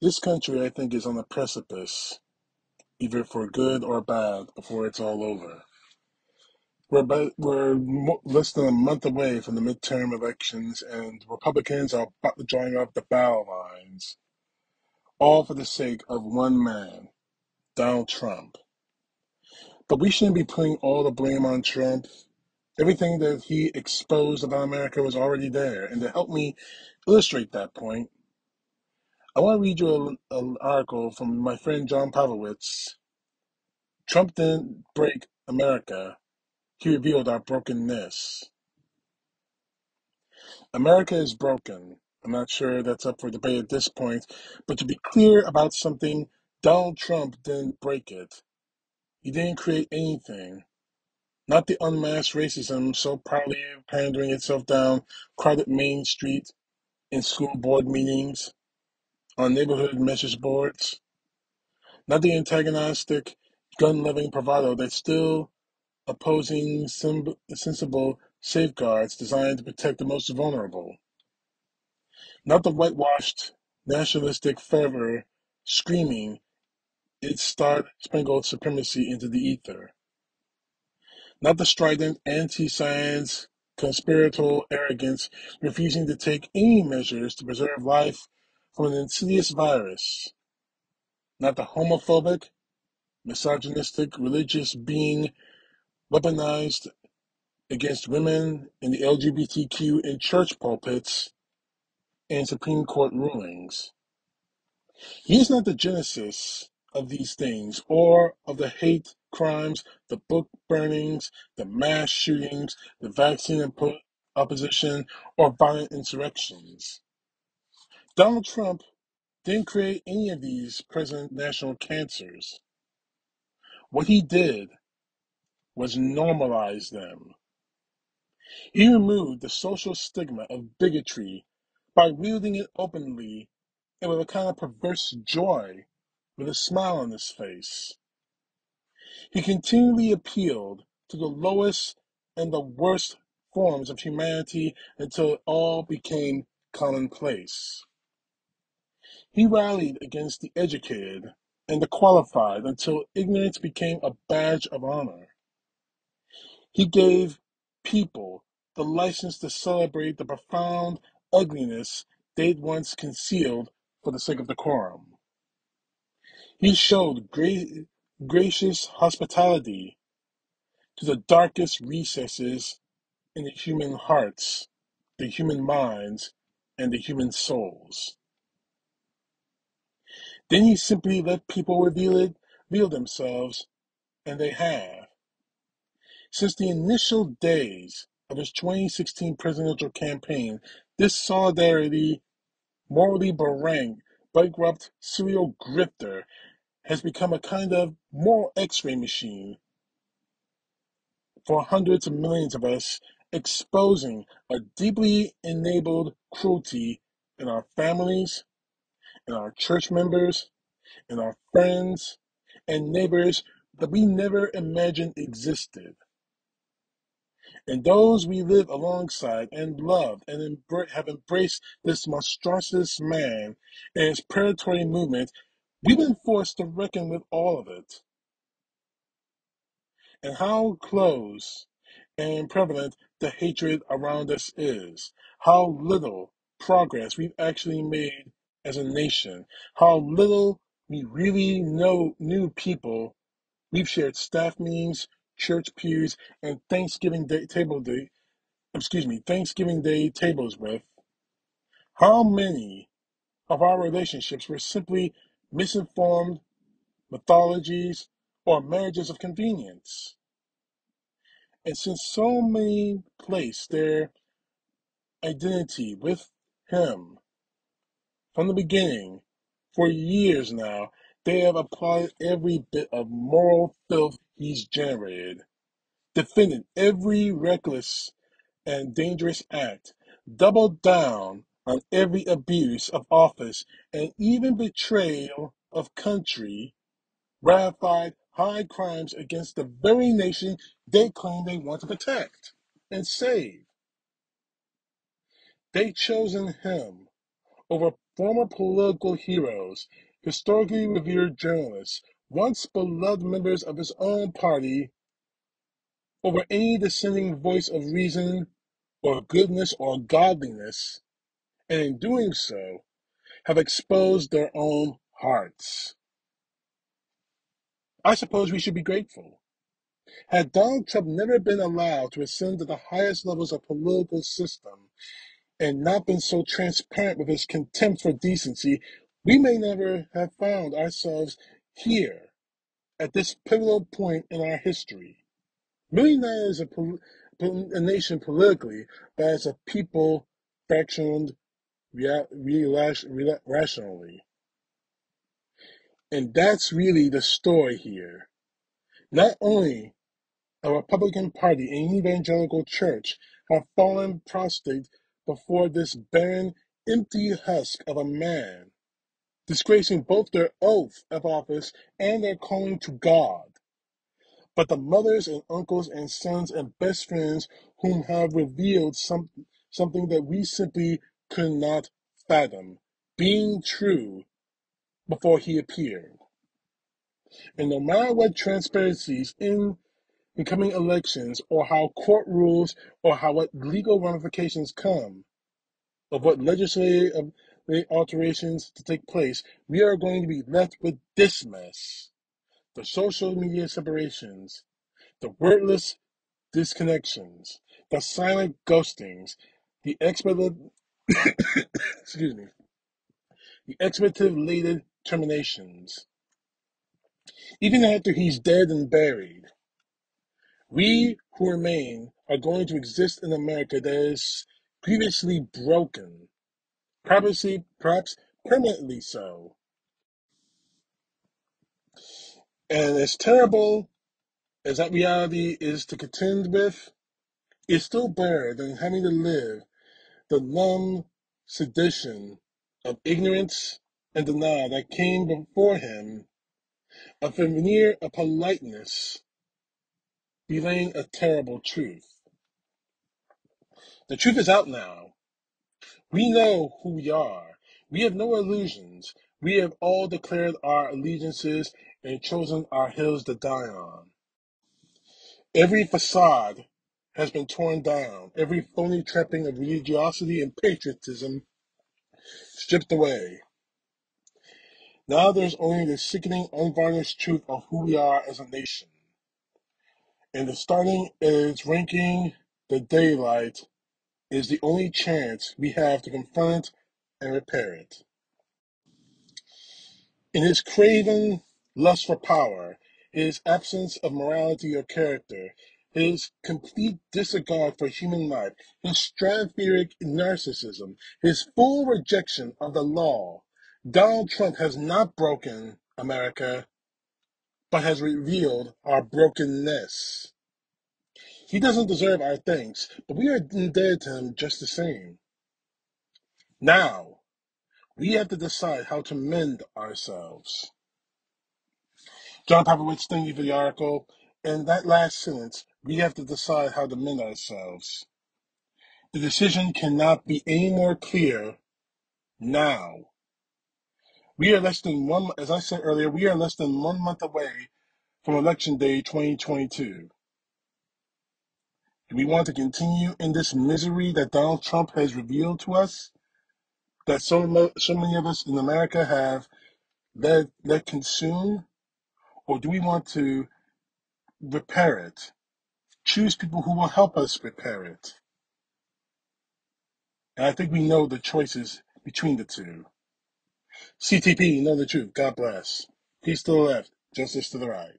This country, I think, is on the precipice, either for good or bad, before it's all over. We're less than a month away from the midterm elections, and Republicans are drawing up the battle lines, all for the sake of one man, Donald Trump. But we shouldn't be putting all the blame on Trump. Everything that he exposed about America was already there. And to help me illustrate that point, I want to read you an article from my friend John Pavlovitz. Trump didn't break America. He revealed our brokenness. America is broken. I'm not sure that's up for debate at this point, but to be clear about something, Donald Trump didn't break it. He didn't create anything. Not the unmasked racism so proudly pandering itself down crowded Main Street in school board meetings, on neighborhood message boards. Not the antagonistic, gun-loving bravado that's still opposing sensible safeguards designed to protect the most vulnerable. Not the whitewashed, nationalistic fervor screaming its star-spangled supremacy into the ether. Not the strident anti-science, conspiratorial arrogance refusing to take any measures to preserve life from an insidious virus. Not the homophobic, misogynistic religious being weaponized against women and the LGBTQ in church pulpits and Supreme Court rulings. He is not the genesis of these things, or of the hate crimes, the book burnings, the mass shootings, the vaccine opposition, or violent insurrections. Donald Trump didn't create any of these present national cancers. What he did was normalize them. He removed the social stigma of bigotry by wielding it openly and with a kind of perverse joy, with a smile on his face. He continually appealed to the lowest and the worst forms of humanity until it all became commonplace. He rallied against the educated and the qualified until ignorance became a badge of honor. He gave people the license to celebrate the profound ugliness they'd once concealed for the sake of decorum. He showed gracious hospitality to the darkest recesses in the human hearts, the human minds, and the human souls. Then he simply let people reveal themselves, and they have. Since the initial days of his 2016 presidential campaign, this solidarity, morally bankrupt serial grifter has become a kind of moral x-ray machine for hundreds of millions of us, exposing a deeply enabled cruelty in our families, in our church members, in our friends, and neighbors that we never imagined existed. And those we live alongside and loved and have embraced this monstrous man and his predatory movement, we've been forced to reckon with all of it. And how close and prevalent the hatred around us is, how little progress we've actually made as a nation, how little we really knew people we've shared staff meetings, church pews, and Thanksgiving Day tables with. How many of our relationships were simply misinformed mythologies or marriages of convenience? And since so many place their identity with him from the beginning, for years now, they have applied every bit of moral filth he's generated, defended every reckless and dangerous act, doubled down on every abuse of office and even betrayal of country, ratified high crimes against the very nation they claim they want to protect and save. They've chosen him over former political heroes, historically revered journalists, once beloved members of his own party, over any dissenting voice of reason or goodness or godliness, and in doing so, have exposed their own hearts. I suppose we should be grateful. Had Donald Trump never been allowed to ascend to the highest levels of political system and not been so transparent with his contempt for decency, we may never have found ourselves here at this pivotal point in our history. Really not as a nation politically, but as a people fractioned rationally. And that's really the story here. Not only a Republican Party and evangelical church have fallen prostrate before this barren, empty husk of a man, disgracing both their oath of office and their calling to God, but the mothers and uncles and sons and best friends whom have revealed something that we simply could not fathom, being true before he appeared. And no matter what transparencies in incoming elections or how court rules or how what legal ramifications come of what legislative alterations to take place, we are going to be left with this mess. The social media separations, the wordless disconnections, the silent ghostings, the excuse me, the expletive-laden terminations. Even after he's dead and buried, we who remain are going to exist in America that is grievously broken, perhaps permanently so. And as terrible as that reality is to contend with, it's still better than having to live the numb sedition of ignorance and denial that came before him, a veneer of politeness belaying a terrible truth. The truth is out now. We know who we are. We have no illusions. We have all declared our allegiances and chosen our hills to die on. Every facade has been torn down, every phony trapping of religiosity and patriotism stripped away. Now there's only the sickening, unvarnished truth of who we are as a nation. And the starting its ranking the daylight is the only chance we have to confront and repair it. In his craven lust for power, his absence of morality or character, his complete disregard for human life, his stratospheric narcissism, his full rejection of the law, Donald Trump has not broken America, but has revealed our brokenness. He doesn't deserve our thanks, but we are indebted to him just the same. Now, we have to decide how to mend ourselves. John Pavlovitz, thank you for the article. And that last sentence, we have to decide how to mend ourselves. The decision cannot be any more clear now. We are less than as I said earlier, we are less than 1 month away from Election Day 2022. Do we want to continue in this misery that Donald Trump has revealed to us? That so many of us in America have let consume? Or do we want to repair it? Choose people who will help us repair it. And I think we know the choices between the two. CTP, know the truth. God bless. Peace to the left, justice to the right.